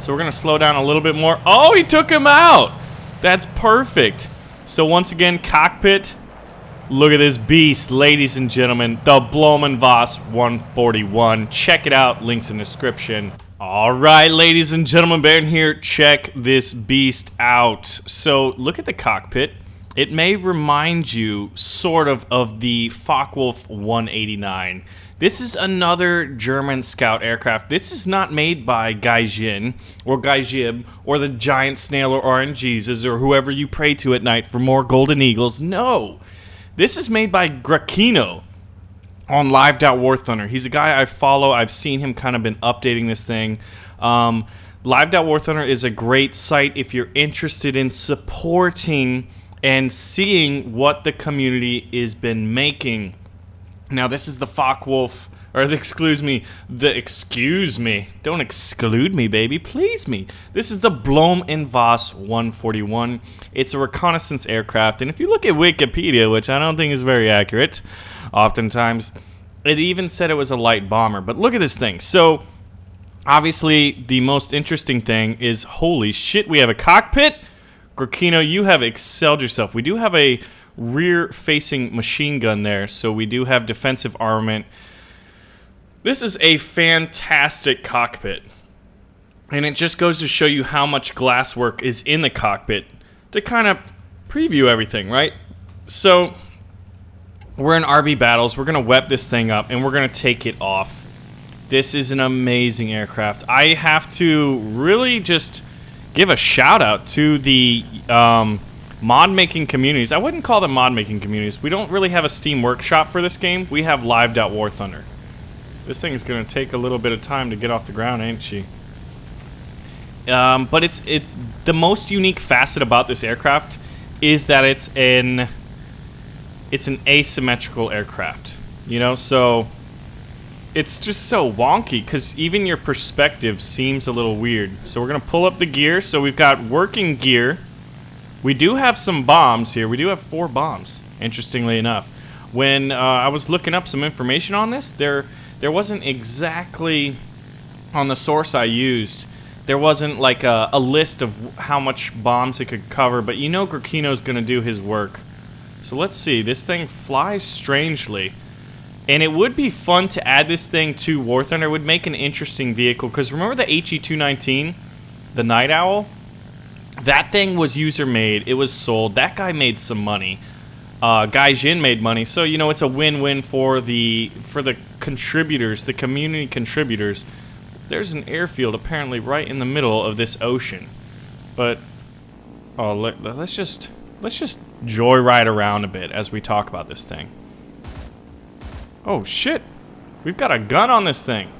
So we're going to slow down a little bit more. Oh, he took him out. That's perfect. So once again, cockpit. Look at this beast, ladies and gentlemen. The BaronVonGamez 141. Check it out. Links in the description. All right, ladies and gentlemen, Baron here. Check this beast out. So look at the cockpit. It may remind you sort of the Focke-Wulf 189. This is another German scout aircraft. This is not made by Gaijin or Gaijib or the Giant Snail or RNGs or whoever you pray to at night for more golden eagles. No. This is made by Grakino on Live.War Thunder. He's a guy I follow. I've seen him kind of been updating this thing. Live.War Thunder is a great site if you're interested in supporting and seeing what the community has been making. Now, this is the Focke-Wulf, or excuse me, don't exclude me, baby, please me. This is the BaronVonGamez 141. It's a reconnaissance aircraft, and if you look at Wikipedia, which I don't think is very accurate, oftentimes, it even said it was a light bomber. But look at this thing. So, obviously, the most interesting thing is, holy shit, we have a cockpit. Grakino, you have excelled yourself. We do have a rear-facing machine gun there, so we do have defensive armament. This is a fantastic cockpit, and it just goes to show you how much glasswork is in the cockpit to kind of preview everything, right? So, we're in RB battles. We're going to web this thing up, and we're going to take it off. This is an amazing aircraft. I have to really just give a shout-out to the mod-making communities. I wouldn't call them mod-making communities. We don't really have a Steam workshop for this game. We have Live.War Thunder. This thing is going to take a little bit of time to get off the ground, ain't she? But the most unique facet about this aircraft is that it's an asymmetrical aircraft. You know, so it's just so wonky because even your perspective seems a little weird. So we're going to pull up the gear. So we've got working gear. We do have some bombs here. We do have 4 bombs, interestingly enough. When I was looking up some information on this, there wasn't exactly, on the source I used, there wasn't like a list of how much bombs it could cover, but you know Grakino's going to do his work. So let's see. This thing flies strangely. And it would be fun to add this thing to War Thunder. It would make an interesting vehicle, because remember the HE-219, the Night Owl? That thing was user-made. It was sold. That guy made some money. Gaijin made money. So, you know, it's a win-win for the contributors, the community contributors. There's an airfield apparently right in the middle of this ocean. But, oh, let's just joyride around a bit as we talk about this thing. Oh, shit. We've got a gun on this thing.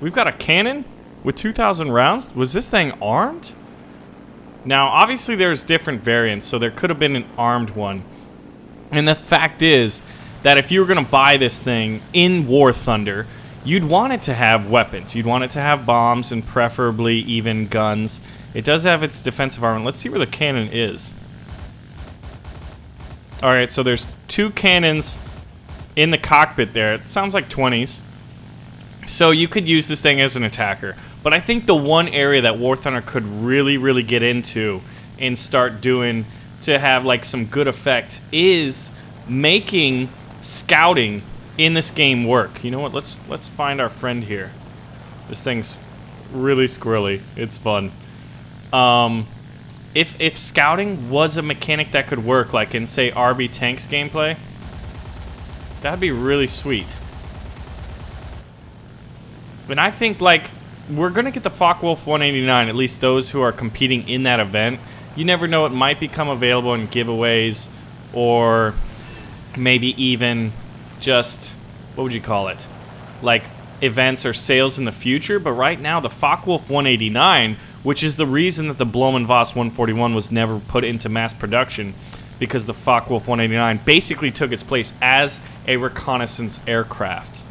We've got a cannon with 2,000 rounds. Was this thing armed? Now, obviously there's different variants, so there could have been an armed one. And the fact is that if you were going to buy this thing in War Thunder, you'd want it to have weapons. You'd want it to have bombs and preferably even guns. It does have its defensive armament. Let's see where the cannon is. Alright, so there's 2 cannons in the cockpit there. It sounds like 20s. So you could use this thing as an attacker. But I think the one area that War Thunder could really get into and start doing to have like some good effect is making scouting in this game work. You know what? Let's find our friend here. This thing's really squirrely. It's fun. If scouting was a mechanic that could work, like in say RB Tanks gameplay, that'd be really sweet. And I think like we're gonna get the Focke-Wulf 189, at least those who are competing in that event. You never know, it might become available in giveaways, or maybe even just, what would you call it? Like events or sales in the future. But right now, the Focke-Wulf 189, which is the reason that the BaronVonGamez 141 was never put into mass production, because the Focke-Wulf 189 basically took its place as a reconnaissance aircraft.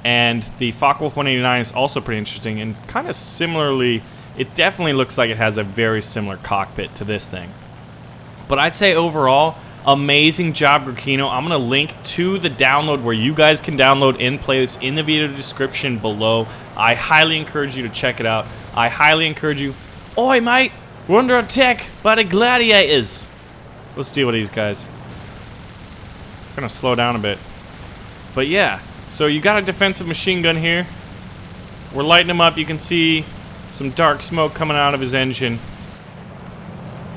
And the Focke-Wulf 189 is also pretty interesting, and kind of similarly, it definitely looks like it has a very similar cockpit to this thing. But I'd say overall, amazing job, Grakino. I'm going to link to the download where you guys can download and play this in the video description below. I highly encourage you to check it out. I highly encourage you Oi, mate! We're under attack by the gladiators. Let's deal with these guys. Gonna slow down a bit. But yeah, so you got a defensive machine gun here. We're lighting him up. You can see some dark smoke coming out of his engine.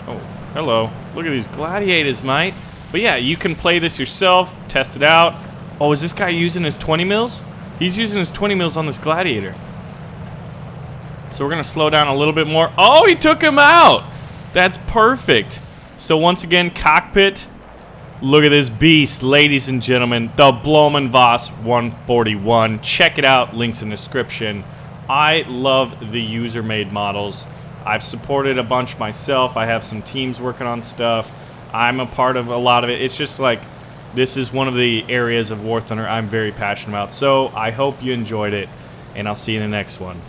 Oh, hello. Look at these gladiators, mate. But yeah, you can play this yourself, test it out. Oh, is this guy using his 20 mils? He's using his 20 mils on this gladiator. So we're gonna slow down a little bit more. Oh, he took him out! That's perfect. So once again, cockpit. Look at this beast, ladies and gentlemen. The BaronVonGamez 141. Check it out, links in the description. I love the user-made models. I've supported a bunch myself. I have some teams working on stuff. I'm a part of a lot of it. It's just like, this is one of the areas of War Thunder I'm very passionate about. So I hope you enjoyed it, and I'll see you in the next one.